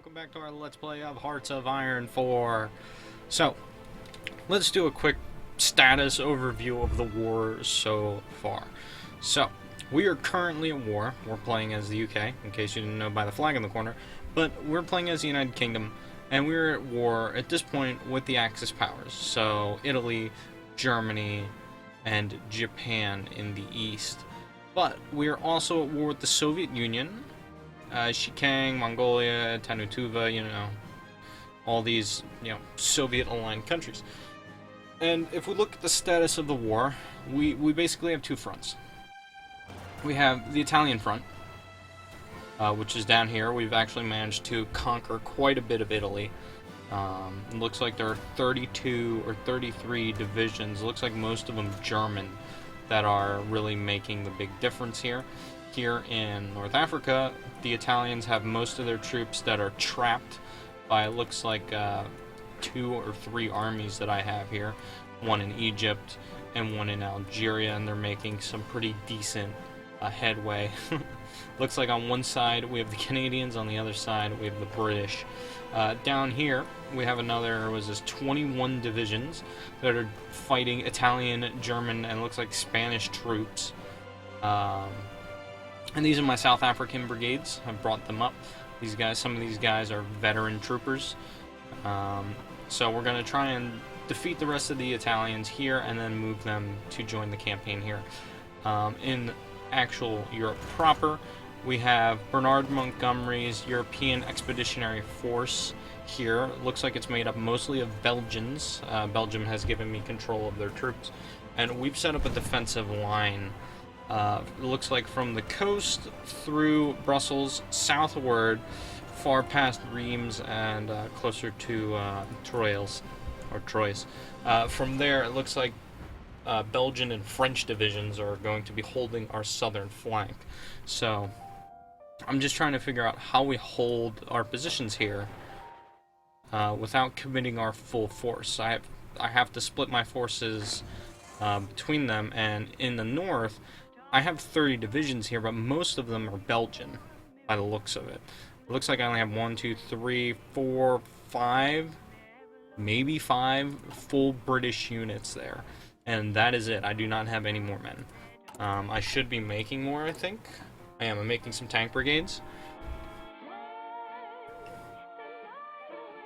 welcome back to our Let's Play of Hearts of Iron 4. So, let's do a quick status overview of the war so far. So, we are currently at war. We're playing as the UK, in case you didn't know by the flag in the corner. But we're playing as the United Kingdom, and we're at war at this point with the Axis powers. So, Italy, Germany, and Japan in the east. But we are also at war with the Soviet Union, Xikang, Mongolia, Tanutuva, all these, Soviet-aligned countries. And if we look at the status of the war, we basically have two fronts. We have the Italian front, which is down here. We've actually managed to conquer quite a bit of Italy. It looks like there are 32 or 33 divisions. It looks like most of them German that are really making the big difference here. Here in North Africa, the Italians have most of their troops that are trapped by, it looks like, 2 or 3 armies that I have here. One in Egypt and one in Algeria, and they're making some pretty decent headway. Looks like on one side we have the Canadians, on the other side we have the British. Down here we have another, 21 divisions that are fighting Italian, German, and it looks like Spanish troops. And these are my South African brigades. I brought them up. These guys, some of these guys are veteran troopers. So we're going to try and defeat the rest of the Italians here and then move them to join the campaign here. In actual Europe proper, we have Bernard Montgomery's European Expeditionary Force here. It looks like it's made up mostly of Belgians. Belgium has given me control of their troops. And we've set up a defensive line. It looks like from the coast through Brussels, southward, far past Reims, and closer to Troyes. From there, it looks like Belgian and French divisions are going to be holding our southern flank. So, I'm just trying to figure out how we hold our positions here without committing our full force. I have to split my forces between them, and in the north, I have 30 divisions here, but most of them are Belgian, by the looks of it. It looks like I only have 1, 2, 3, 4, 5, maybe 5 full British units there. And that is it. I do not have any more men. I should be making more, I think. I am. I'm making some tank brigades.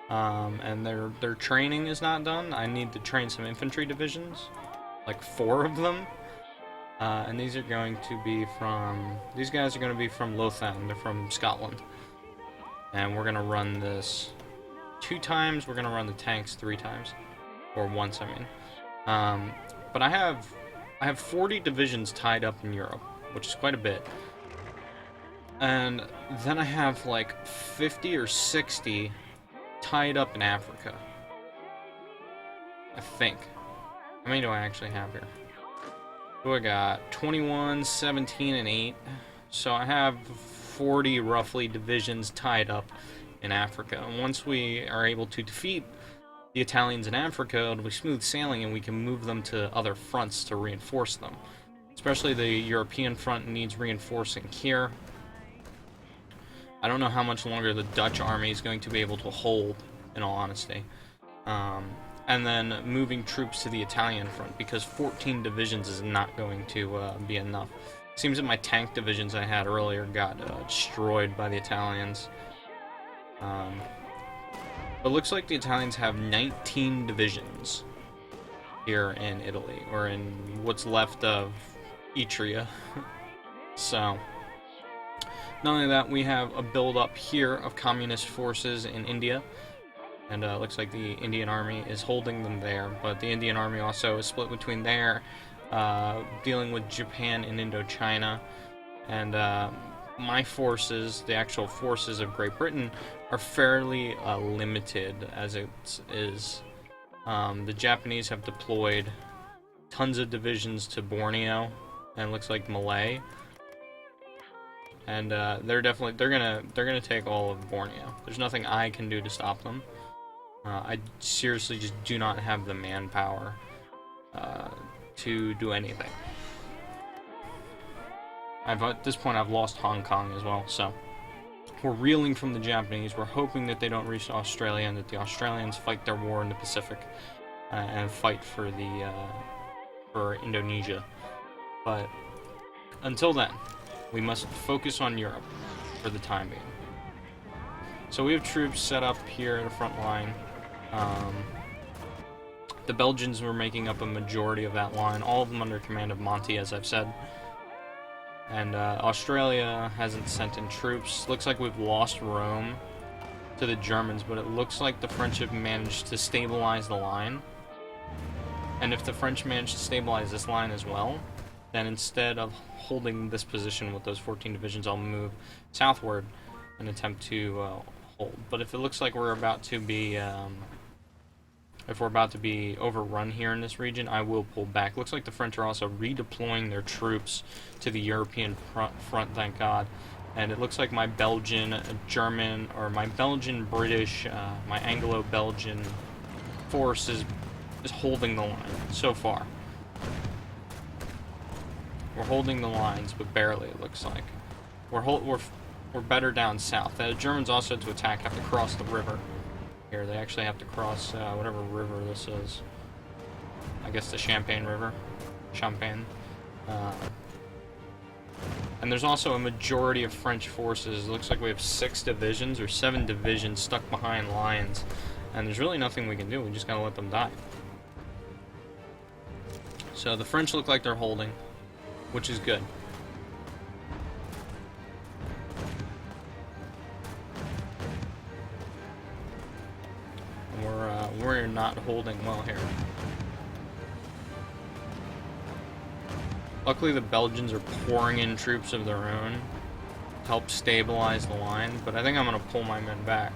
And their training is not done. I need to train some infantry divisions. Like 4 of them. And these are going to be from... These guys are going to be from Lothian. They're from Scotland. And we're going to run this 2 times. We're going to run the tanks 3 times. Or once, I mean. But I have 40 divisions tied up in Europe, which is quite a bit. And then I have like 50 or 60 tied up in Africa. I think. How many do I actually have here? So I got 21, 17, and 8. So I have 40 roughly divisions tied up in Africa. And once we are able to defeat the Italians in Africa, it'll be smooth sailing and we can move them to other fronts to reinforce them. Especially the European front needs reinforcing here. I don't know how much longer the Dutch army is going to be able to hold, in all honesty. And then moving troops to the Italian front, because 14 divisions is not going to be enough. Seems that my tank divisions I had earlier got destroyed by the Italians. But it looks like the Italians have 19 divisions here in Italy, or in what's left of Etria. So, not only that, we have a build-up here of communist forces in India. And it looks like the Indian Army is holding them there, but the Indian Army also is split between there, dealing with Japan and Indochina. And my forces, the actual forces of Great Britain, are fairly limited as it is. The Japanese have deployed tons of divisions to Borneo, and it looks like Malay. And they're gonna take all of Borneo. There's nothing I can do to stop them. I seriously just do not have the manpower to do anything. At this point, I've lost Hong Kong as well, so We're reeling from the Japanese. We're hoping that they don't reach Australia and that the Australians fight their war in the Pacific and fight for the for Indonesia. But until then, we must focus on Europe for the time being. So we have troops set up here in the front line. The Belgians were making up a majority of that line, all of them under command of Monty, as I've said. And Australia hasn't sent in troops. Looks like we've lost Rome to the Germans, but it looks like the French have managed to stabilize the line. And if the French manage to stabilize this line as well, then instead of holding this position with those 14 divisions, I'll move southward and attempt to hold. But if it looks like we're about to be overrun here in this region, I will pull back. Looks like the French are also redeploying their troops to the European front, thank God. And it looks like my Belgian, German, or my Belgian, British, my Anglo-Belgian force is holding the line so far. We're holding the lines, but barely, it looks like. We're better down south. The Germans also, to attack, have to cross the river. Here, they actually have to cross whatever river this is. I guess the Champagne River. Champagne. And there's also a majority of French forces. It looks like we have 6 divisions or 7 divisions stuck behind lines. And there's really nothing we can do. We just gotta let them die. So the French look like they're holding, which is good. We're not holding well here. Luckily, the Belgians are pouring in troops of their own to help stabilize the line, but I think I'm going to pull my men back.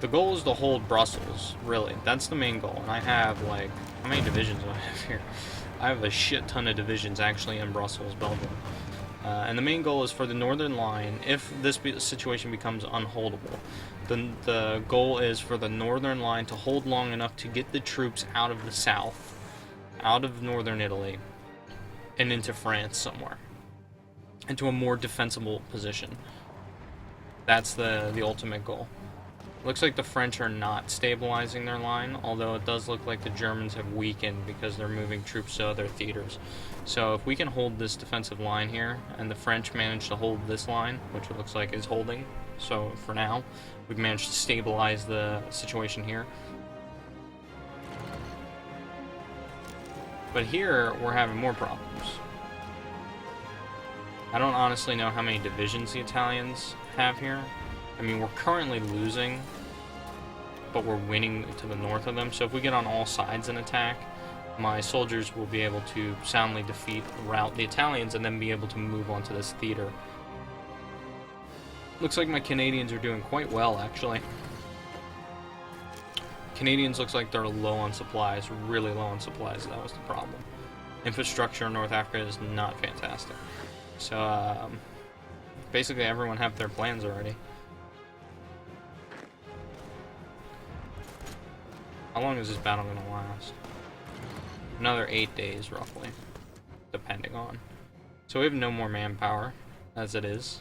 The goal is to hold Brussels, really. That's the main goal, and I have, like, how many divisions do I have here? I have a shit ton of divisions actually in Brussels, Belgium. And the main goal is for the northern line, if this situation becomes unholdable, then the goal is for the northern line to hold long enough to get the troops out of the south, out of northern Italy, and into France somewhere, into a more defensible position. That's the ultimate goal. Looks like the French are not stabilizing their line, although it does look like the Germans have weakened because they're moving troops to other theaters. So if we can hold this defensive line here, and the French manage to hold this line, which it looks like is holding, so for now, we've managed to stabilize the situation here. But here, we're having more problems. I don't honestly know how many divisions the Italians have here. I mean, we're currently losing, but we're winning to the north of them. So if we get on all sides and attack, my soldiers will be able to soundly rout the Italians and then be able to move on to this theater. Looks like my Canadians are doing quite well, actually. Canadians looks like they're low on supplies, really low on supplies. That was the problem. Infrastructure in North Africa is not fantastic. So, basically everyone have their plans already. How long is this battle going to last? Another 8 days, roughly. Depending on. So we have no more manpower, as it is.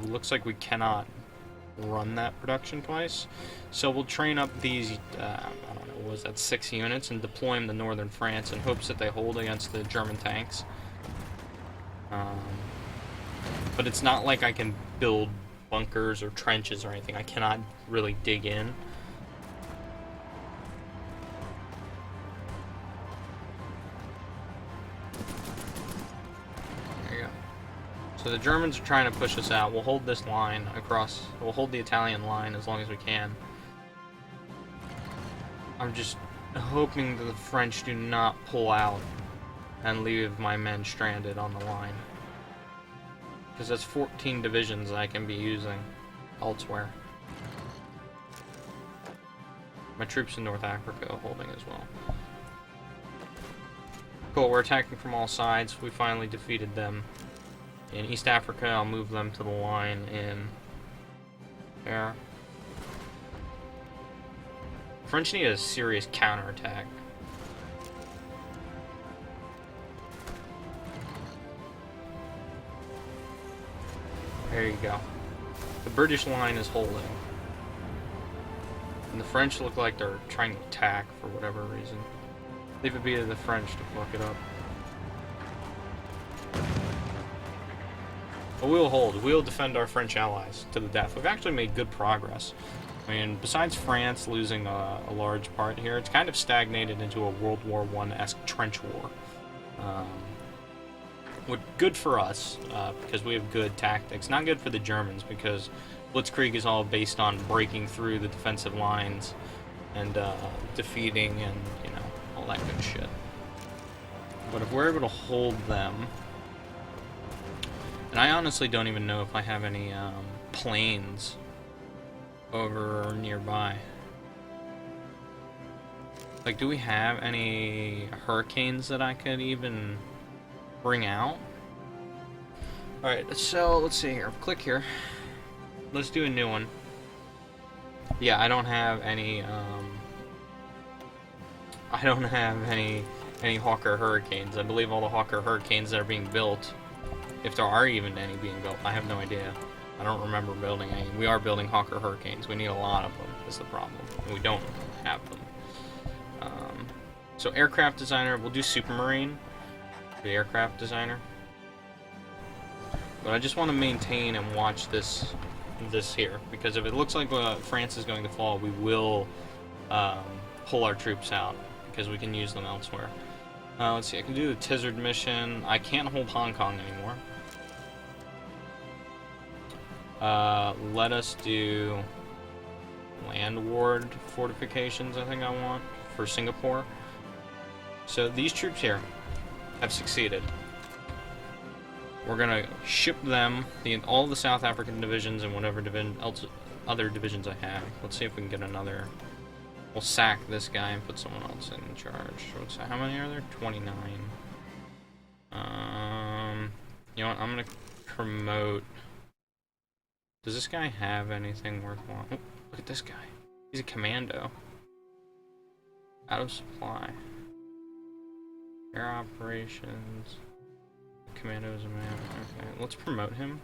Looks like we cannot run that production twice. So we'll train up these, I don't know, what was that, 6 units, and deploy them to northern France in hopes that they hold against the German tanks. But it's not like I can build bunkers or trenches or anything. I cannot really dig in. So the Germans are trying to push us out. We'll hold this line across. We'll hold the Italian line as long as we can. I'm just hoping that the French do not pull out and leave my men stranded on the line. Because that's 14 divisions I can be using elsewhere. My troops in North Africa are holding as well. Cool, we're attacking from all sides. We finally defeated them. In East Africa, I'll move them to the line in there. French need a serious counterattack. There you go. The British line is holding. And the French look like they're trying to attack for whatever reason. Leave it be to the French to fuck it up. But we'll hold. We'll defend our French allies to the death. We've actually made good progress. I mean, besides France losing a large part here, it's kind of stagnated into a World War I-esque trench war. Good for us, because we have good tactics. Not good for the Germans, because Blitzkrieg is all based on breaking through the defensive lines and defeating and, you know, all that good shit. But if we're able to hold them... And I honestly don't even know if I have any planes over nearby. Like, do we have any hurricanes that I could even bring out? Alright, so let's see here. Click here. Let's do a new one. Yeah, I don't have any Hawker Hurricanes. I believe all the Hawker Hurricanes that are being built, if there are even any being built, I have no idea. I don't remember building any. We are building Hawker Hurricanes. We need a lot of them, is the problem. And we don't have them. So aircraft designer, we'll do Supermarine, the aircraft designer. But I just want to maintain and watch this here, because if it looks like France is going to fall, we will pull our troops out, because we can use them elsewhere. Let's see, I can do the Tizard mission. I can't hold Hong Kong anymore. Let us do landward fortifications, I think I want, for Singapore. So these troops here have succeeded. We're gonna ship them, all the South African divisions and whatever other divisions I have. Let's see if we can get another. We'll sack this guy and put someone else in charge. How many are there? 29. You know what? I'm gonna promote. Does this guy have anything worthwhile? Oh, look at this guy. He's a commando. Out of supply. Air operations. Commando is a man. Okay, let's promote him.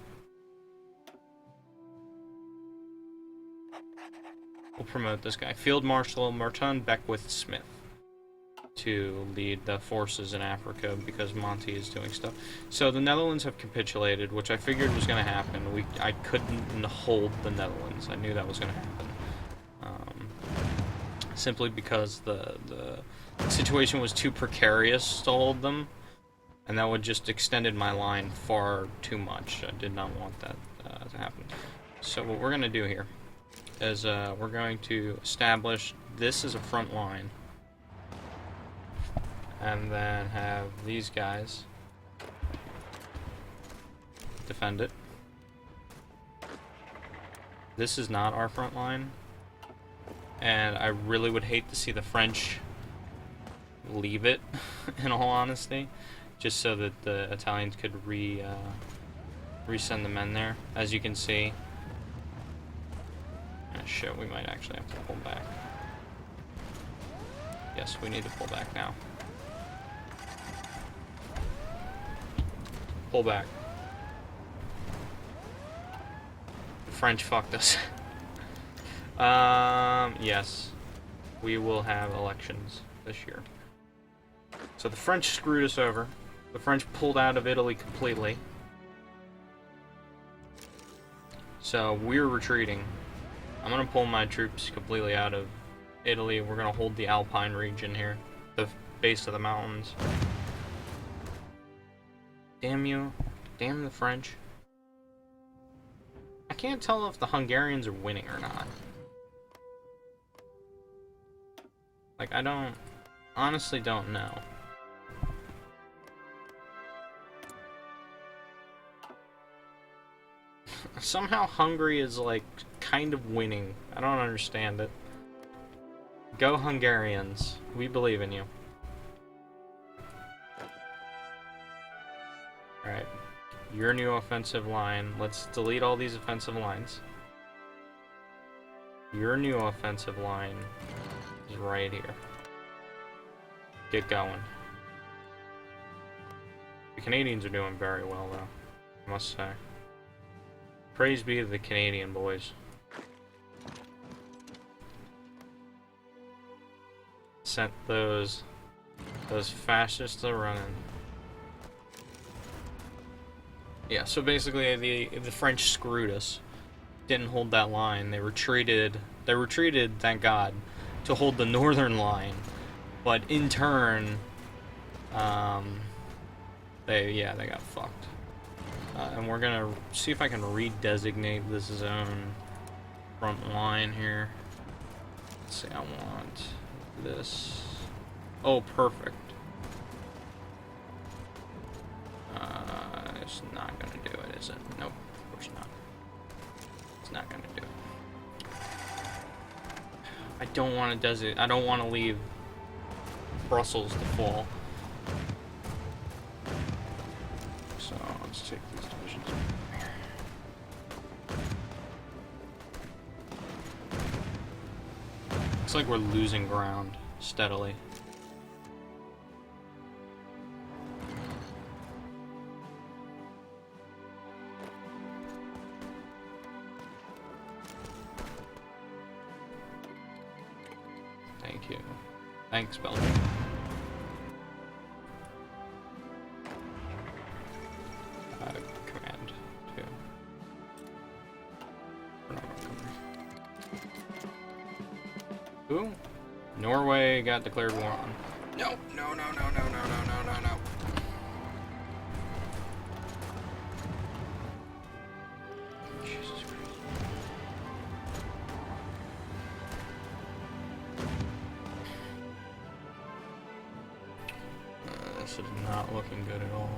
We'll promote this guy. Field Marshal Martin Beckwith Smith to lead the forces in Africa, because Monty is doing stuff. So the Netherlands have capitulated, which I figured was going to happen. I couldn't hold the Netherlands. I knew that was going to happen. Simply because the situation was too precarious to hold them, and that would just extended my line far too much. I did not want that to happen. So what we're going to do here is we're going to establish this as a front line, and then have these guys defend it. This is not our front line, and I really would hate to see the French leave it, in all honesty, just so that the Italians could resend the men there. As you can see, shit, we might actually have to pull back. Yes, we need to pull back now. Pull back. The French fucked us. Yes. We will have elections this year. So the French screwed us over. The French pulled out of Italy completely. So we're retreating. I'm gonna pull my troops completely out of Italy. We're gonna hold the Alpine region here, the base of the mountains. Damn you. Damn the French. I can't tell if the Hungarians are winning or not. Like, I honestly don't know. Somehow Hungary is, like, kind of winning. I don't understand it. Go Hungarians. We believe in you. Alright. Your new offensive line. Let's delete all these offensive lines. Your new offensive line is right here. Get going. The Canadians are doing very well, though, I must say. Praise be to the Canadian boys. Sent those fascists a running. Yeah, so basically the French screwed us. Didn't hold that line. They retreated, thank God, to hold the northern line. But in turn, they got fucked. And we're gonna see if I can redesignate this zone front line here. Let's see, I want this. Oh, perfect. It's not gonna do it, is it? Nope, of course not. It's not gonna do it. I don't want to I don't want to leave Brussels to fall. So let's take these divisions over here. Looks like we're losing ground steadily. Thank you. Thanks, Belgium. Command 2. We're not gonna come here. Who? Norway got declared war on. No, no, no, no, no, no, no, no, no, no. Jesus Christ. This is not looking good at all.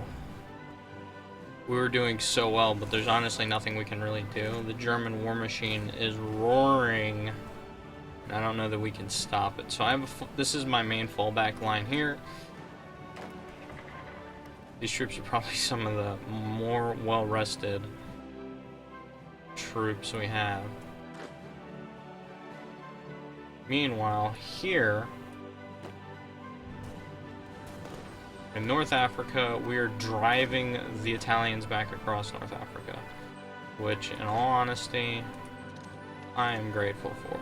We were doing so well, but there's honestly nothing we can really do. The German war machine is roaring. And I don't know that we can stop it. So I have this is my main fallback line here. These troops are probably some of the more well-rested troops we have. Meanwhile, here in North Africa, we are driving the Italians back across North Africa, which, in all honesty, I am grateful for.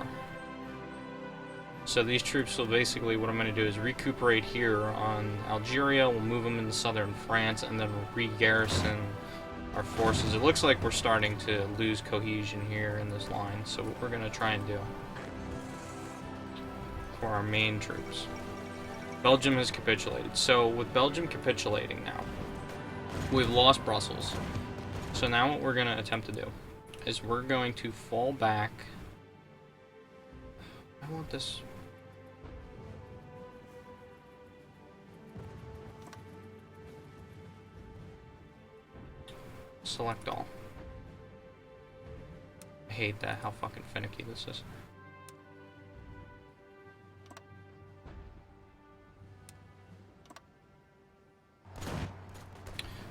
So these troops will basically, what I'm going to do is recuperate here on Algeria, we'll move them into southern France, and then re-garrison our forces. It looks like we're starting to lose cohesion here in this line, so what we're going to try and do for our main troops. Belgium has capitulated. So with Belgium capitulating now, we've lost Brussels. So now what we're going to attempt to do is we're going to fall back. I want this. Select all. I hate that, how fucking finicky this is.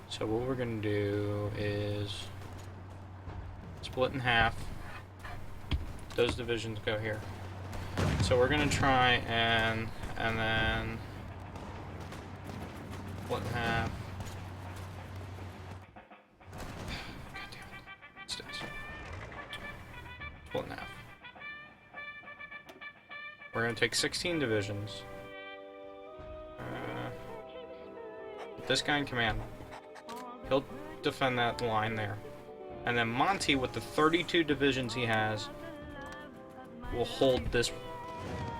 So what we're gonna do is split in half. Those divisions go here. So we're gonna try and then split in half. God damn it. Let's do this. Split in half. We're gonna take 16 divisions. Put this guy in command. He'll defend that line there. And then Monty, with the 32 divisions he has, will hold this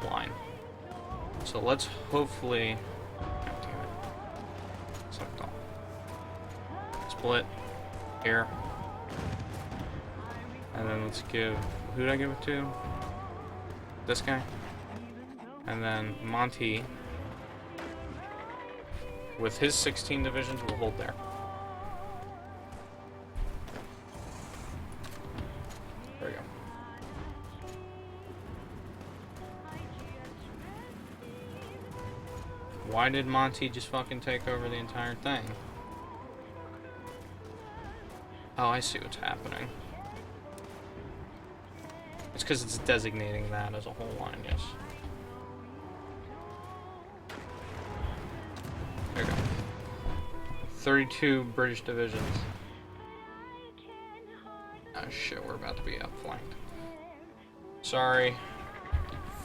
line. So let's hopefully... God damn it. Select all. Split. Here. And then let's give... Who did I give it to? This guy. And then Monty, with his 16 divisions, will hold there. There we go. Why did Monty just fucking take over the entire thing? Oh, I see what's happening. It's because it's designating that as a whole line, yes. There we go. 32 British divisions. Ah, shit, we're about to be outflanked. Sorry.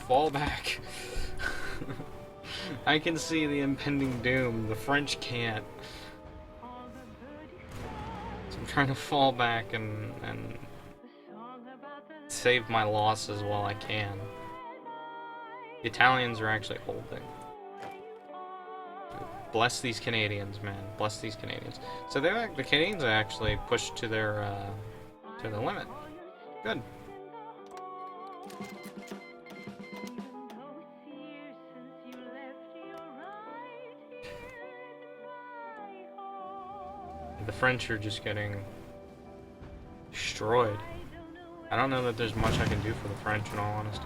Fall back. I can see the impending doom. The French can't. So I'm trying to fall back and save my losses while I can. The Italians are actually holding. Bless these Canadians, man. Bless these Canadians. So the Canadians actually pushed to their limit. Good. The French are just getting destroyed. I don't know that there's much I can do for the French, in all honesty.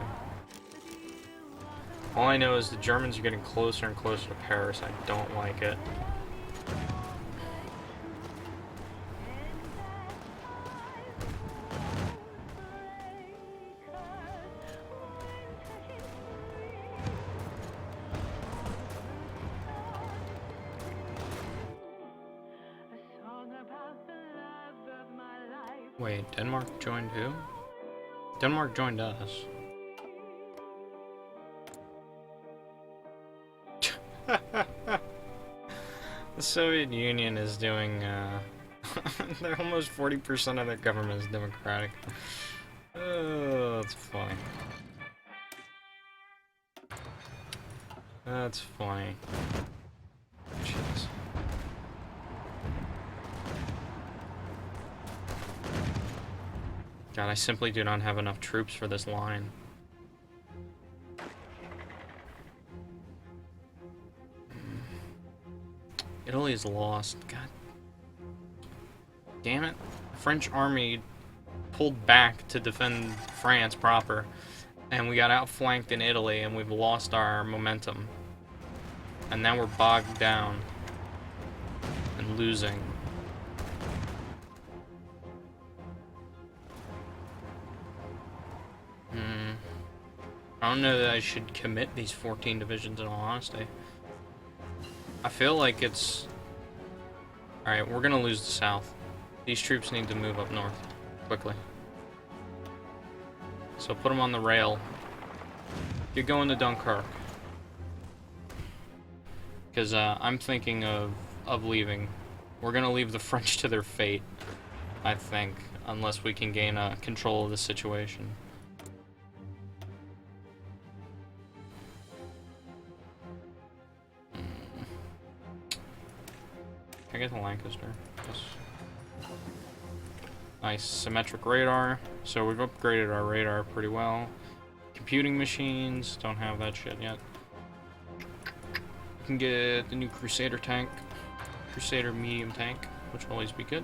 All I know is the Germans are getting closer and closer to Paris. I don't like it. Wait, Denmark joined who? Denmark joined us. The Soviet Union is doing, they're almost 40% of their government is democratic. Oh, that's funny. That's funny. Jeez. God, I simply do not have enough troops for this line. Italy is lost. God damn it. The French army pulled back to defend France proper, and we got outflanked in Italy, and we've lost our momentum. And now we're bogged down and losing. I don't know that I should commit these 14 divisions in all honesty. I feel like it's... Alright, we're gonna lose the south. These troops need to move up north quickly. So put them on the rail. Get going to Dunkirk. Because I'm thinking of leaving. We're gonna leave the French to their fate, I think, unless we can gain control of the situation. Can I get the Lancaster? Yes. Nice symmetric radar. So we've upgraded our radar pretty well. Computing machines, don't have that shit yet. We can get the new Crusader tank. Crusader medium tank, which will always be good.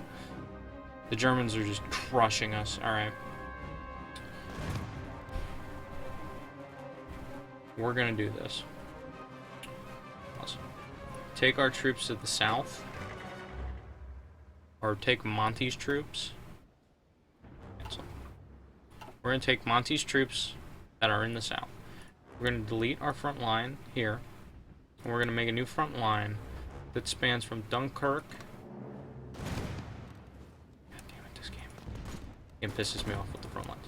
The Germans are just crushing us. Alright. We're gonna do this. Awesome. Take our troops to the south. Or take Monty's troops. Cancel. We're going to take Monty's troops that are in the south. We're going to delete our front line here. And we're going to make a new front line that spans from Dunkirk. God damn it, this game. It pisses me off with the front lines.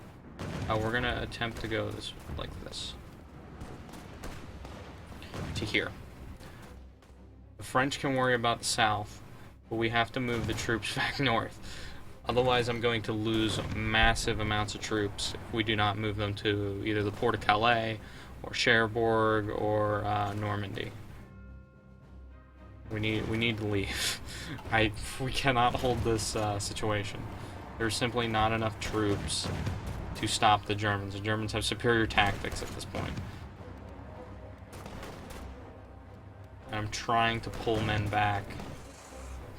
We're going to attempt to go this like this. To here. The French can worry about the south. But we have to move the troops back north. Otherwise, I'm going to lose massive amounts of troops if we do not move them to either the port of Calais, or Cherbourg, or Normandy. We need to leave. We cannot hold this situation. There's simply not enough troops to stop the Germans. The Germans have superior tactics at this point. And I'm trying to pull men back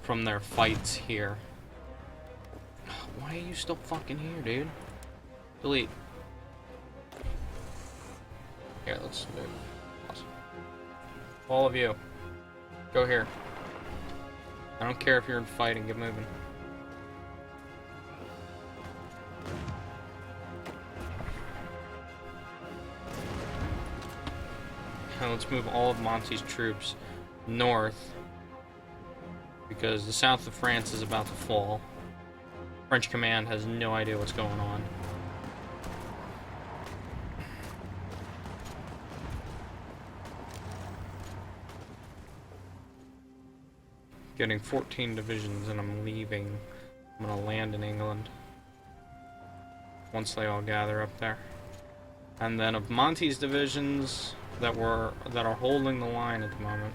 from their fights here. Why are you still fucking here, dude? Delete. Here, let's move. Awesome. All of you, go here. I don't care if you're in fighting, get moving. Now let's move all of Monty's troops north, because the south of France is about to fall. French command has no idea what's going on. Getting 14 divisions and I'm leaving. I'm gonna land in England once they all gather up there. And then of Monty's divisions that are holding the line at the moment,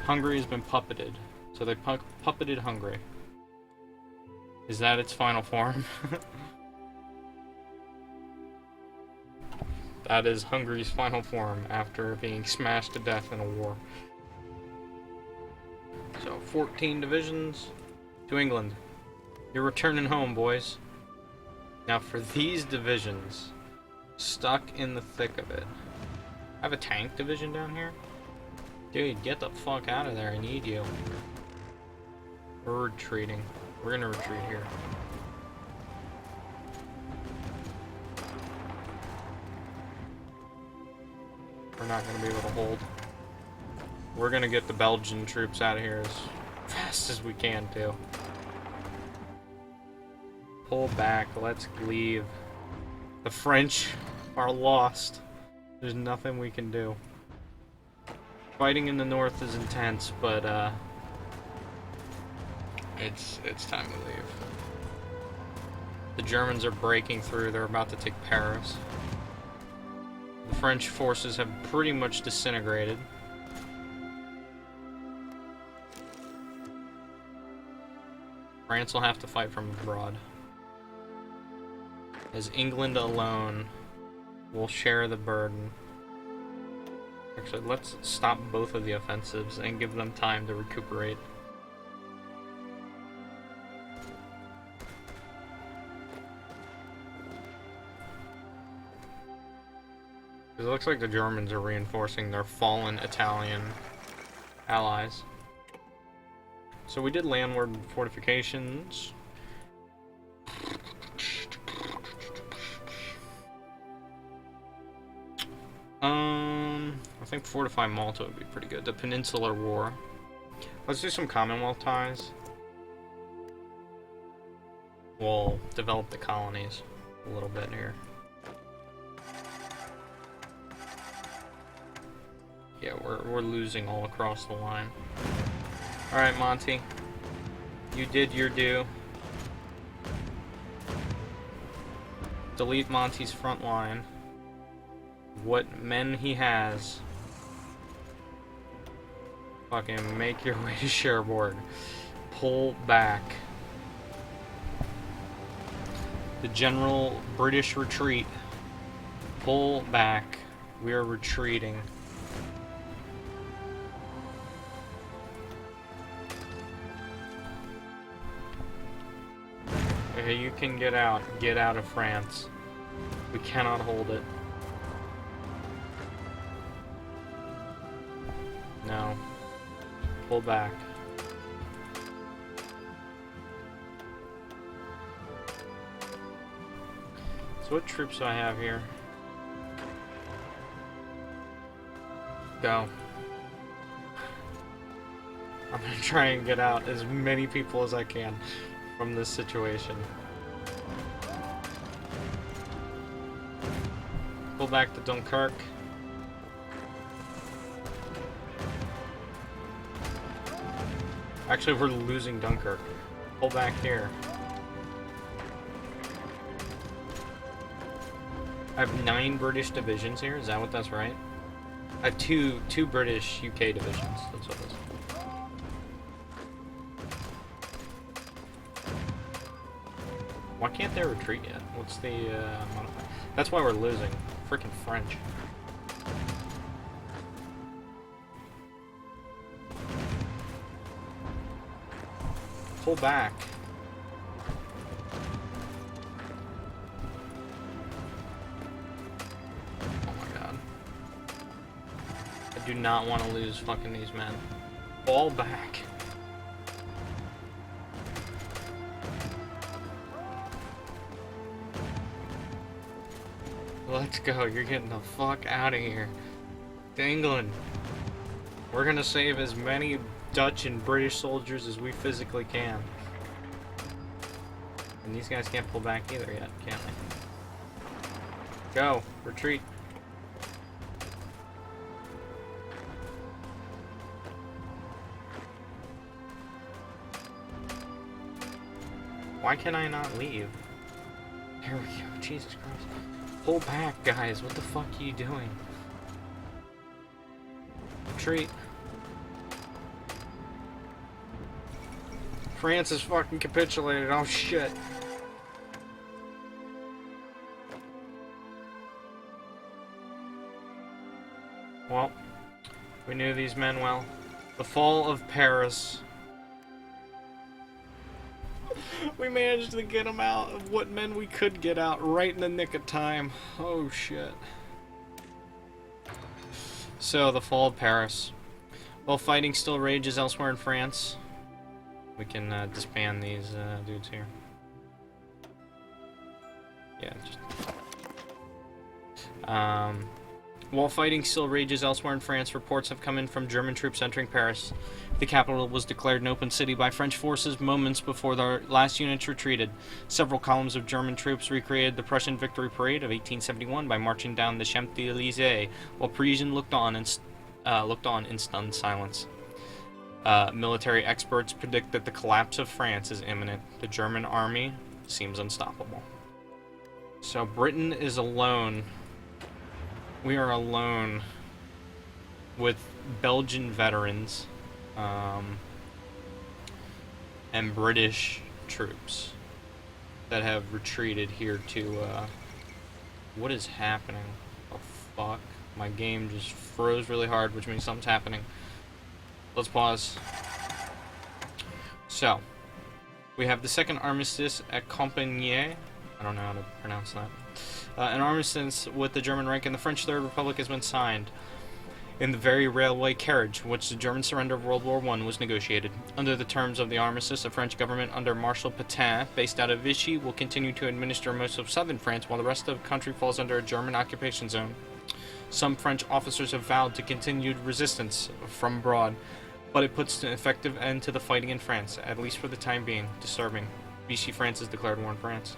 Hungary has been puppeted. So they puppeted Hungary. Is that its final form? That is Hungary's final form after being smashed to death in a war. So 14 divisions to England. You're returning home, boys. Now for these divisions, stuck in the thick of it. I have a tank division down here? Dude, get the fuck out of there, I need you. We're retreating. We're gonna retreat here. We're not gonna be able to hold. We're gonna get the Belgian troops out of here as fast as we can, too. Pull back, let's leave. The French are lost. There's nothing we can do. Fighting in the north is intense, but it's time to leave. The Germans are breaking through, they're about to take Paris. The French forces have pretty much disintegrated. France will have to fight from abroad. As England alone will share the burden. Actually, let's stop both of the offensives and give them time to recuperate. It looks like the Germans are reinforcing their fallen Italian allies. So we did landward fortifications. I think fortify Malta would be pretty good. The Peninsular War. Let's do some Commonwealth ties. We'll develop the colonies a little bit here. Yeah, we're losing all across the line. Alright, Monty. You did your due. Delete Monty's front line. What men he has. Fucking make your way to Cherbourg. Pull back. The general British retreat. Pull back. We are retreating. Okay, you can get out. Get out of France. We cannot hold it. No. Pull back. So what troops do I have here? Go. I'm gonna try and get out as many people as I can from this situation. Pull back to Dunkirk. Actually, we're losing Dunkirk. Pull back here. I have 9 British divisions here. Is that what that's right? I have two British UK divisions. That's what it is. Why can't they retreat yet? What's the modifier? That's why we're losing. Freaking French. Pull back. Oh my god. I do not want to lose fucking these men. Fall back. Let's go. You're getting the fuck out of here. To England. We're gonna save as many Dutch and British soldiers as we physically can. And these guys can't pull back either yet, can they? Go! Retreat! Why can I not leave? There we go. Jesus Christ. Pull back, guys. What the fuck are you doing? Retreat. France is fucking capitulated. Oh shit. Well, we knew these men well. The fall of Paris. We managed to get them out of what men we could get out right in the nick of time. Oh shit. So, the fall of Paris. While fighting still rages elsewhere in France, we can disband these dudes here. Yeah, just... While fighting still rages elsewhere in France, reports have come in from German troops entering Paris. The capital was declared an open city by French forces moments before the last units retreated. Several columns of German troops recreated the Prussian victory parade of 1871 by marching down the Champs-Élysées, while Parisians looked on in stunned silence. Military experts predict that the collapse of France is imminent. The German army seems unstoppable. So Britain is alone. We are alone with Belgian veterans and British troops that have retreated here to what is happening? Oh fuck, my game just froze really hard, which means something's happening. Let's pause. So we have the second armistice at Compiègne. I don't know how to pronounce that. An armistice with the German Reich and the French Third Republic has been signed. In the very railway carriage which the German surrender of World War I was negotiated. Under the terms of the armistice, the French government under Marshal Pétain, based out of Vichy, will continue to administer most of southern France while the rest of the country falls under a German occupation zone. Some French officers have vowed to continued resistance from abroad, but it puts an effective end to the fighting in France, at least for the time being. Disturbing. Vichy France has declared war on France.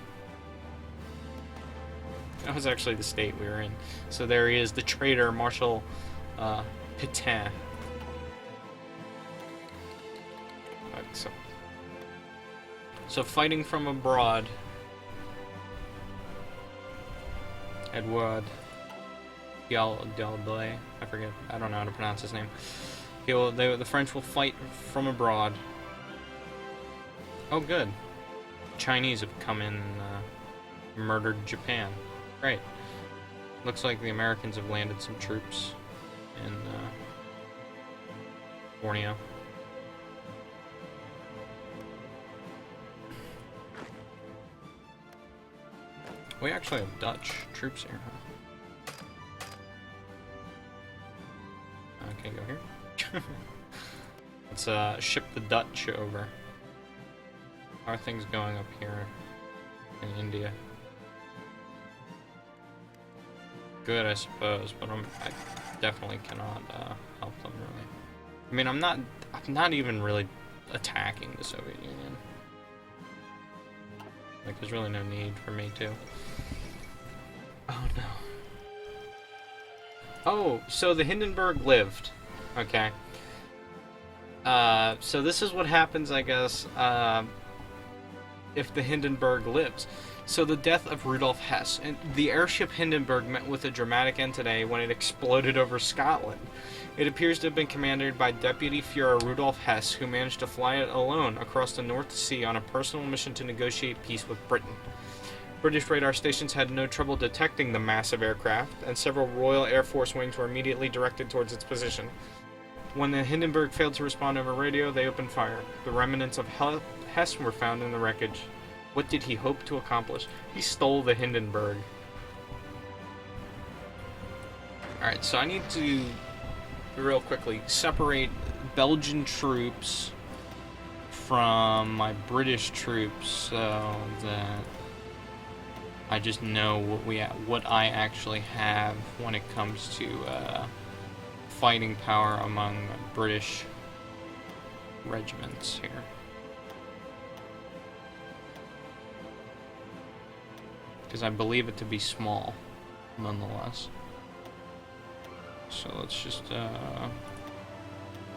That was actually the state we were in. So there he is, the traitor, Marshal Pétain. Right, so fighting from abroad. Edouard Galdoy, I forget. I don't know how to pronounce his name. The French will fight from abroad. Oh, good. Chinese have come in and murdered Japan. Great. Looks like the Americans have landed some troops in Borneo. We actually have Dutch troops here, huh? I can't go here. Let's ship the Dutch over. How are things going up here in India? Good, I suppose, but I definitely cannot help them really. I mean, I'm not even really attacking the Soviet Union. Like, there's really no need for me to. Oh no. Oh, so the Hindenburg lived. Okay. So this is what happens, I guess, if the Hindenburg lives. So the death of Rudolf Hess. And the airship Hindenburg met with a dramatic end today when it exploded over Scotland. It appears to have been commanded by Deputy Führer Rudolf Hess, who managed to fly it alone across the North Sea on a personal mission to negotiate peace with Britain. British radar stations had no trouble detecting the massive aircraft, and several Royal Air Force wings were immediately directed towards its position. When the Hindenburg failed to respond over radio, they opened fire. The remnants of Hess were found in the wreckage. What did he hope to accomplish? He stole the Hindenburg. Alright, so I need to, real quickly, separate Belgian troops from my British troops so that I just know what I actually have when it comes to fighting power among British regiments here. because I believe it to be small, nonetheless. So let's just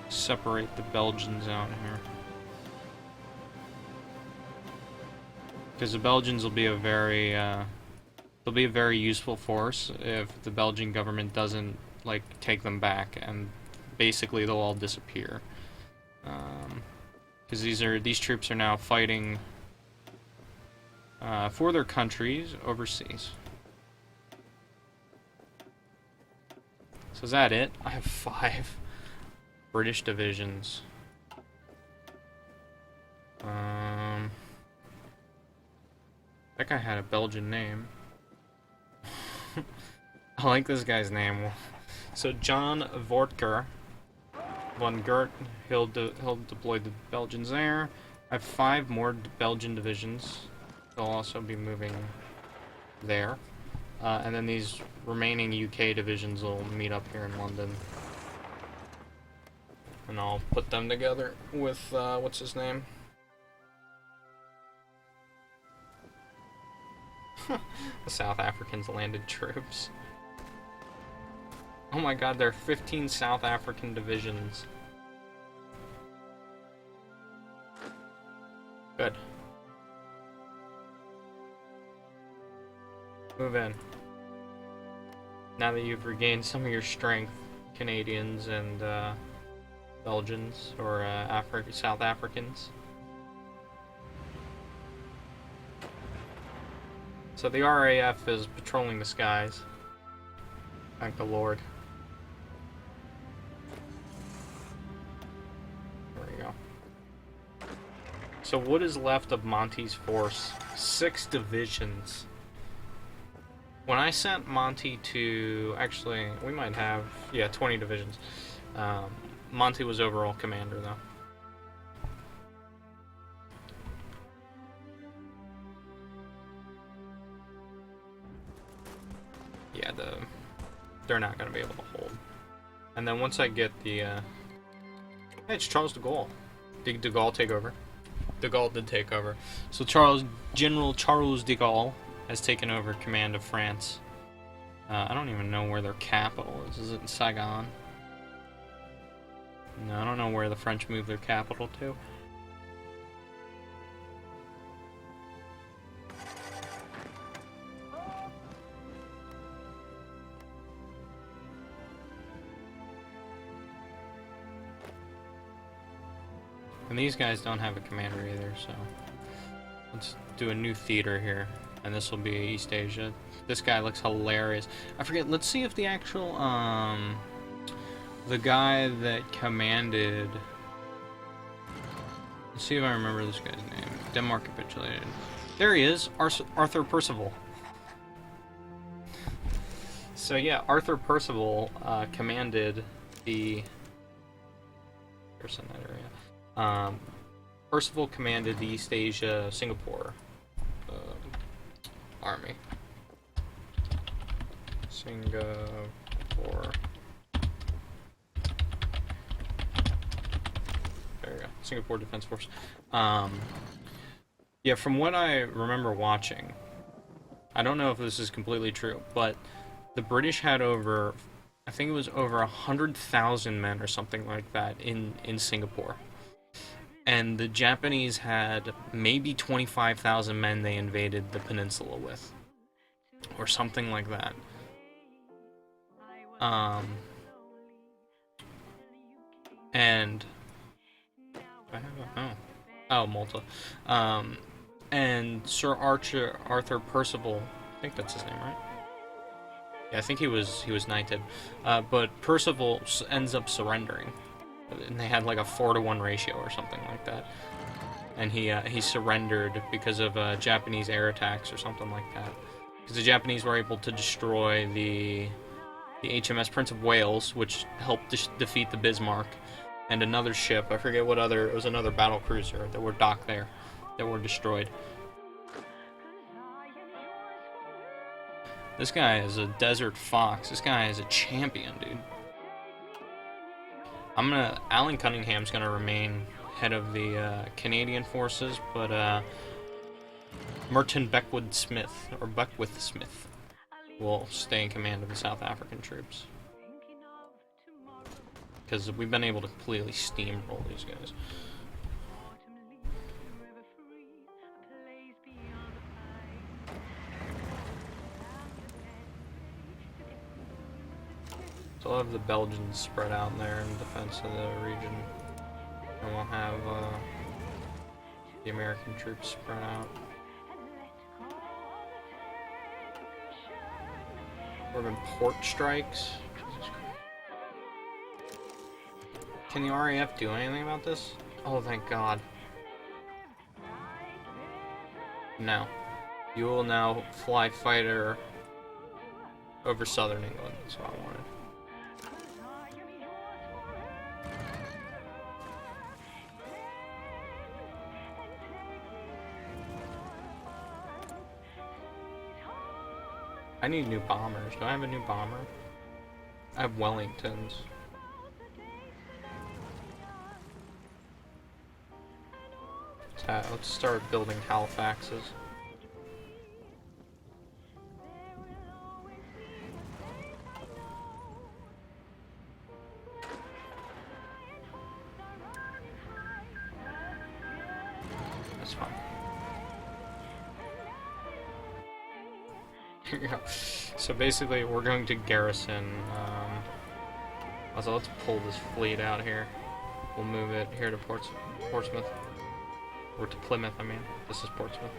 separate the Belgians out here, because the Belgians will be a very they'll be a very useful force if the Belgian government doesn't like take them back, and basically they'll all disappear. Because these troops are now fighting for their countries overseas. So is that it? I have 5 British divisions. That guy had a Belgian name. I like this guy's name. So John Voortker von Gert, he'll deploy the Belgians there. I have 5 more Belgian divisions. They'll also be moving there. And then these remaining UK divisions will meet up here in London. And I'll put them together with, what's his name? The South Africans landed troops. Oh my god, there are 15 South African divisions. Good. Move in. Now that you've regained some of your strength, Canadians and Belgians, or South Africans. So the RAF is patrolling the skies. Thank the Lord. There we go. So what is left of Monty's force? 6 divisions. When I sent Monty to... Actually, we might have... Yeah, 20 divisions. Monty was overall commander, though. Yeah, they're not going to be able to hold. And then once I get the... Hey, it's Charles de Gaulle. Did de Gaulle take over? De Gaulle did take over. So General Charles de Gaulle has taken over command of France. I don't even know where their capital is. Is it in Saigon? No, I don't know where the French moved their capital to. And these guys don't have a commander either, so let's do a new theater here, and this will be East Asia. This guy looks hilarious. I forget, let's see if the actual, the guy that commanded, let's see if I remember this guy's name. Denmark capitulated. There he is, Arthur Percival. So yeah, Arthur Percival commanded the, here's that area. Percival commanded the East Asia Singapore army. Singapore. There we go. Singapore Defense Force. Yeah, from what I remember watching, I don't know if this is completely true, but the British had over, I think it was over 100,000 men or something like that in Singapore. And the Japanese had maybe 25,000 men they invaded the peninsula with. Or something like that. And... I have oh, Malta. And Sir Arthur Percival, I think that's his name, right? Yeah, I think he was knighted. But Percival ends up surrendering. And they had like a 4-to-1 ratio or something like that, and he surrendered because of Japanese air attacks or something like that. Because the Japanese were able to destroy the HMS Prince of Wales, which helped defeat the Bismarck, and another ship. I forget what other. It was another battle cruiser that were docked there, that were destroyed. This guy is a desert fox. This guy is a champion, dude. Alan Cunningham's gonna remain head of the Canadian forces, but Merton Beckwood Smith, or Beckwith Smith, will stay in command of the South African troops. Because we've been able to completely steamroll these guys. So we'll have the Belgians spread out there in defense of the region. And we'll have the American troops spread out. There have been port strikes. Can the RAF do anything about this? Oh, thank God. No. You will now fly fighter over southern England. That's what I wanted. I need new bombers. Do I have a new bomber? I have Wellingtons. Let's start building Halifaxes. That's fine. Here we go. So basically, we're going to garrison. Also, let's pull this fleet out here. We'll move it here to Portsmouth. Or to Plymouth, I mean. This is Portsmouth.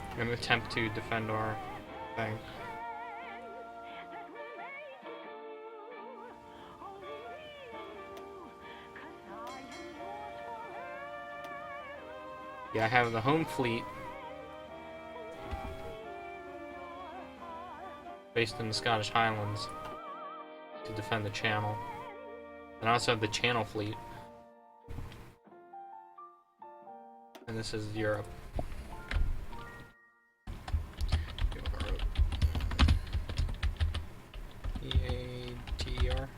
I'm going to attempt to defend our thing. Yeah, I have the home fleet based in the Scottish Highlands to defend the Channel. And I also have the Channel Fleet. And this is Europe. E-A-T-E-R?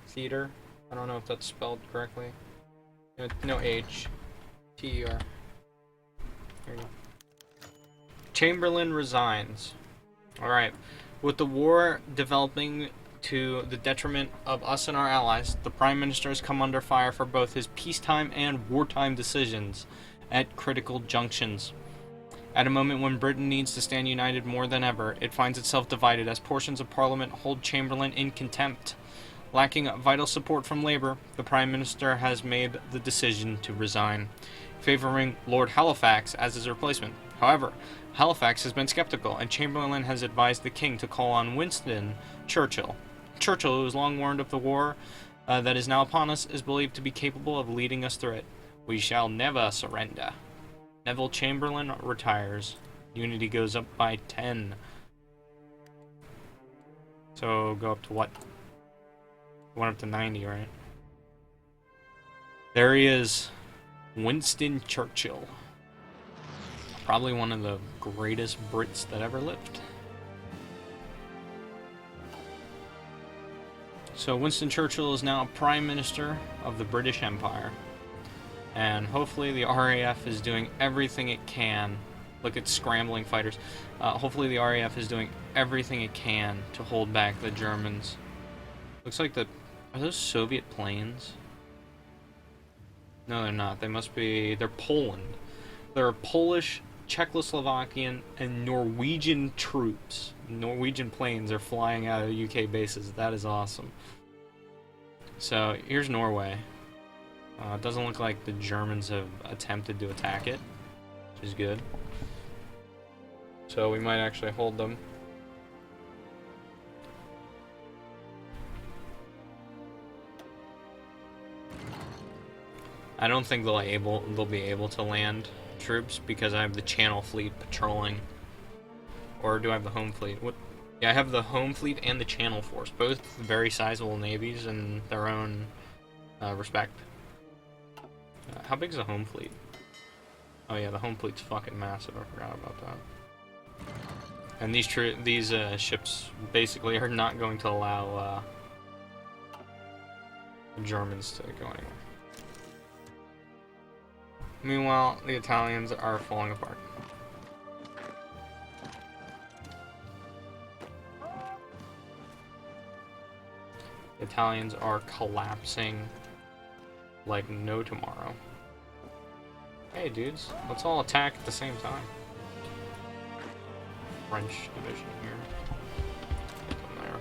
Theater? I don't know if that's spelled correctly. No H. T-E-R. There you go. Chamberlain resigns. Alright. With the war developing to the detriment of us and our allies, the Prime Minister has come under fire for both his peacetime and wartime decisions at critical junctions. At a moment when Britain needs to stand united more than ever, it finds itself divided as portions of Parliament hold Chamberlain in contempt. Lacking vital support from Labour, the Prime Minister has made the decision to resign, favouring Lord Halifax as his replacement. However, Halifax has been sceptical, and Chamberlain has advised the King to call on Winston Churchill. Churchill, who was long warned of the war that is now upon us, is believed to be capable of leading us through it. We shall never surrender. Neville Chamberlain retires. Unity goes up by 10. So, go up to what? Went up to 90, right? There he is. Winston Churchill. Probably one of the greatest Brits that ever lived. So Winston Churchill is now Prime Minister of the British Empire. And hopefully the RAF is doing everything it can. Look at scrambling fighters. Hopefully the RAF is doing everything it can to hold back the Germans. Looks like the... Are those Soviet planes? No, they're not. They must be... They're Poland. There are Polish, Czechoslovakian, and Norwegian troops. Norwegian planes are flying out of UK bases. That is awesome. So, here's Norway. It doesn't look like the Germans have attempted to attack it, which is good. So, we might actually hold them. I don't think they'll be able to land troops because I have the Channel Fleet patrolling. Or do I have the Home Fleet? What? Yeah, I have the Home Fleet and the Channel Force, both very sizable navies in their own respect. How big is the Home Fleet? Oh yeah, the Home Fleet's fucking massive. I forgot about that. And these ships basically are not going to allow the Germans to go anywhere. Meanwhile, the Italians are falling apart. The Italians are collapsing like no tomorrow. Hey dudes, let's all attack at the same time. French division here. There.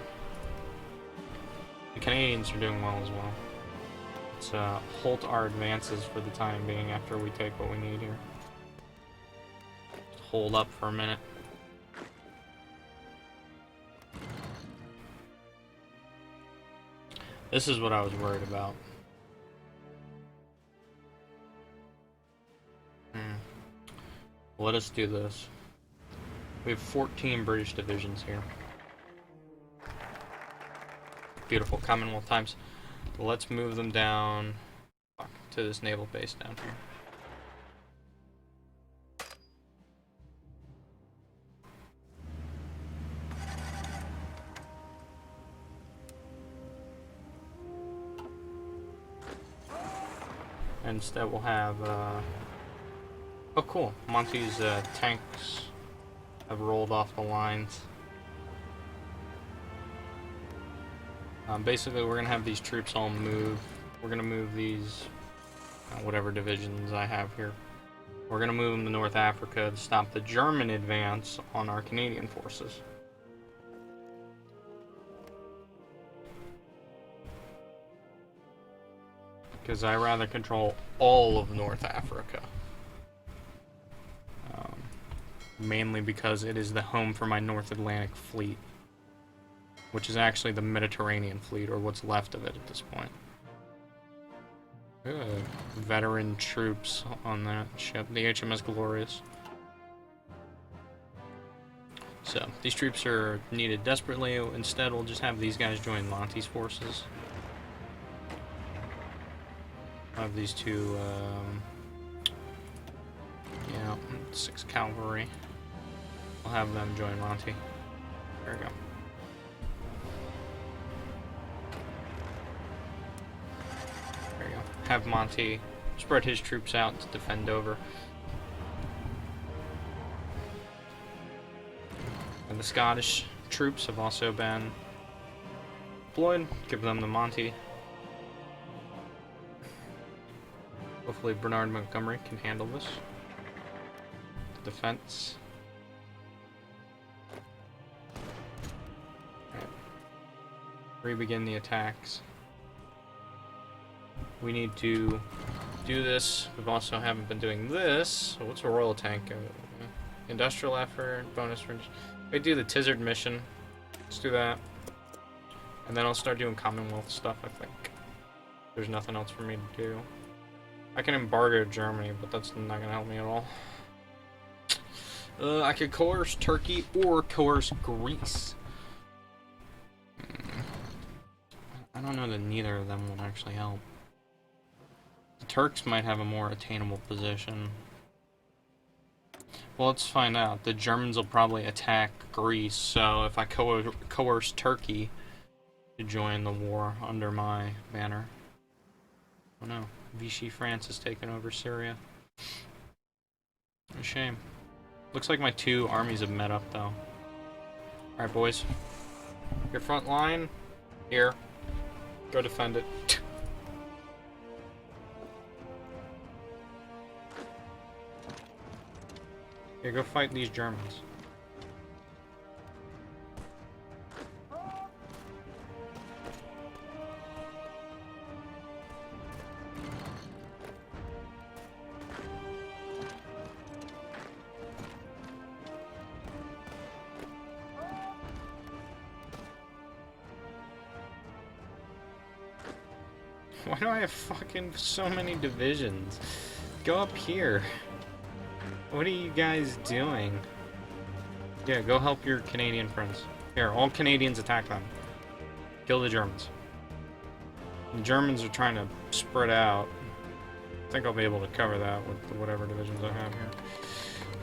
The Canadians are doing well as well. Let's halt our advances for the time being after we take what we need here. Just hold up for a minute. This is what I was worried about. Let us do this. We have 14 British divisions here. Beautiful Commonwealth times. Let's move them down to this naval base down here. Instead we'll have, oh cool, Monty's tanks have rolled off the lines. Basically we're going to have these troops all move. We're going to move these, whatever divisions I have here. We're going to move them to North Africa to stop the German advance on our Canadian forces. Because I rather control all of North Africa. Mainly because it is the home for my North Atlantic fleet. Which is actually the Mediterranean fleet, or what's left of it at this point. Veteran troops on that ship, the HMS Glorious. So, these troops are needed desperately. Instead, we'll just have these guys join Monty's forces. I'll have these two, 6 cavalry. I'll have them join Monty. There we go. There you go. Have Monty spread his troops out to defend over. And the Scottish troops have also been deployed. Give them to Monty. Hopefully Bernard Montgomery can handle this. The defense. Right. Re-begin the attacks. We need to do this. We've also haven't been doing this. So what's a royal tank? Industrial effort, bonus for... I do the Tizard mission. Let's do that. And then I'll start doing Commonwealth stuff, I think. There's nothing else for me to do. I can embargo Germany, but that's not going to help me at all. I could coerce Turkey or coerce Greece. I don't know that neither of them will actually help. The Turks might have a more attainable position. Well, let's find out. The Germans will probably attack Greece, so if I coerce Turkey to join the war under my banner. Oh no. Vichy France has taken over Syria. A shame. Looks like my two armies have met up, though. Alright, boys. Your front line. Here. Go defend it. Here, go fight these Germans. Why do I have fucking so many divisions? Go up here. What are you guys doing? Yeah, go help your Canadian friends. Here, all Canadians attack them. Kill the Germans. The Germans are trying to spread out. I think I'll be able to cover that with whatever divisions I have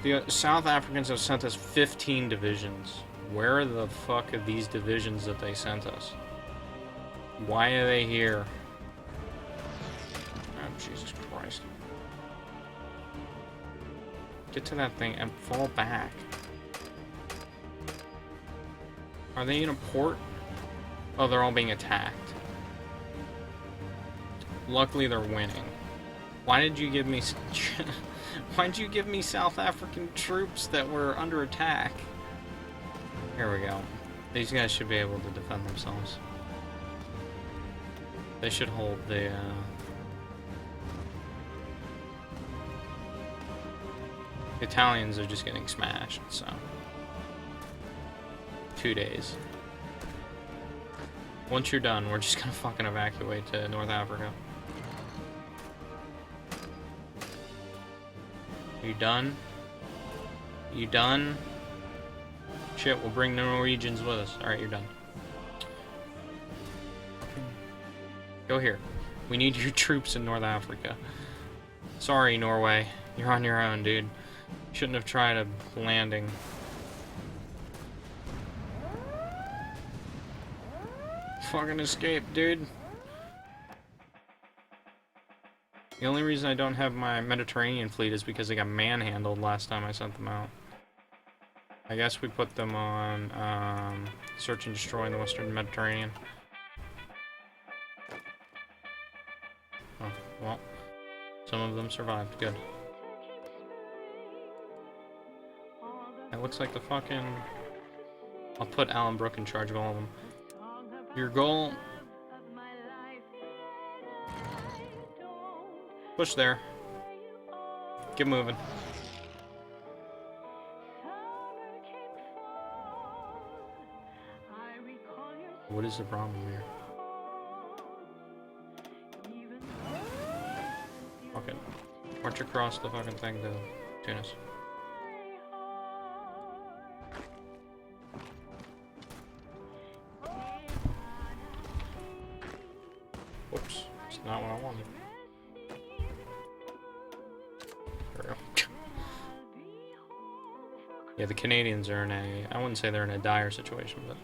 here. The South Africans have sent us 15 divisions. Where the fuck are these divisions that they sent us? Why are they here? Oh, Jesus Christ. Get to that thing and fall back. Are they in a port? Oh, they're all being attacked. Luckily, they're winning. Why did you give me... Why did you give me South African troops that were under attack? Here we go. These guys should be able to defend themselves. They should hold the... The Italians are just getting smashed, so... 2 days. Once you're done, we're just gonna fucking evacuate to North Africa. You done? You done? Shit, we'll bring the Norwegians with us. Alright, you're done. Go here. We need your troops in North Africa. Sorry, Norway. You're on your own, dude. Shouldn't have tried a landing. Fucking escape, dude. The only reason I don't have my Mediterranean fleet is because they got manhandled last time I sent them out. I guess we put them on search and destroy in the Western Mediterranean. Oh, well. Some of them survived. Good. It looks like the fucking... I'll put Alan Brooke in charge of all of them. Your goal... Push there. Get moving. What is the problem here? Okay. March across the fucking thing to Tunis. Whoops. It's not what I wanted. There we go. Yeah, the Canadians are in a... I wouldn't say they're in a dire situation, but...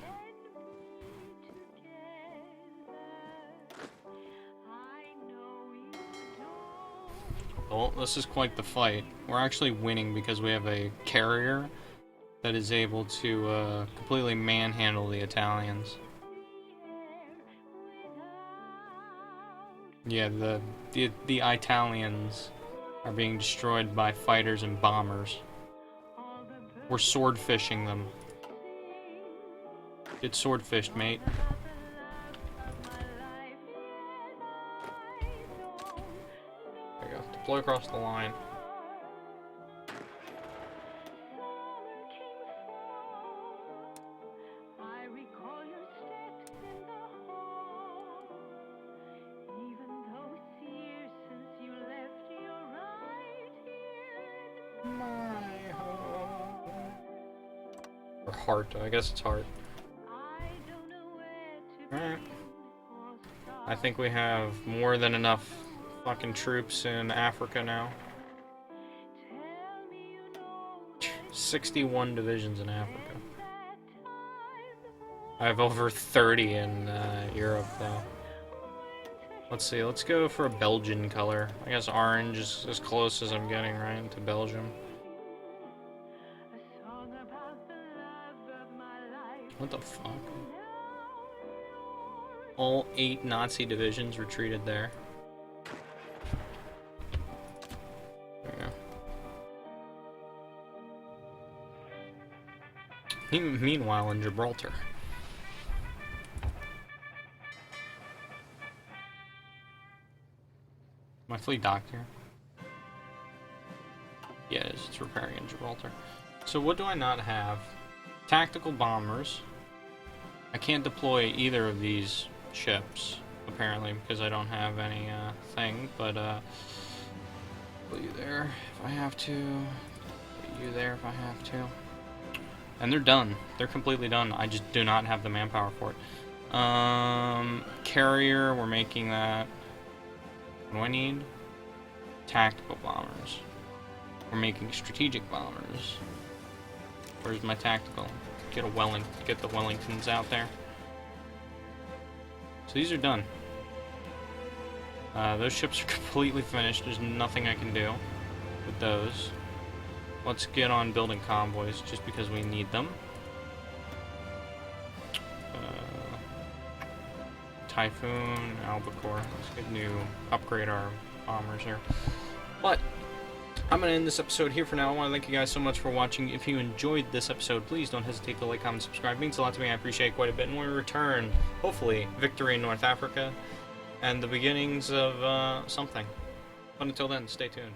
Well, this is quite the fight. We're actually winning because we have a carrier that is able to completely manhandle the Italians. Yeah, the Italians are being destroyed by fighters and bombers. We're swordfishing them. Get swordfished, mate. There you go. Deploy across the line. Or heart, I guess it's heart. Alright. I think we have more than enough fucking troops in Africa now. 61 divisions in Africa. I have over 30 in Europe, though. Let's see, let's go for a Belgian color. I guess orange is as close as I'm getting, right, to Belgium. What the fuck? All 8 Nazi divisions retreated there. There we go. Meanwhile, in Gibraltar. My fleet docked here. Yeah, it is. It's repairing in Gibraltar. So what do I not have? Tactical bombers. I can't deploy either of these ships, apparently, because I don't have any thing, but put you there if I have to. Put you there if I have to. And they're done. They're completely done. I just do not have the manpower for it. Carrier, we're making that. What do I need? Tactical bombers. We're making strategic bombers. Where's my tactical? Get the Wellingtons out there. So these are done. Those ships are completely finished. There's nothing I can do with those. let's get on building convoys just because we need them. Typhoon, Albacore. Let's get upgrade our bombers here. But I'm going to end this episode here for now. I want to thank you guys so much for watching. If you enjoyed this episode, please don't hesitate to like, comment, subscribe. It means a lot to me. I appreciate it quite a bit. And when we return, hopefully, victory in North Africa and the beginnings of something. But until then, stay tuned.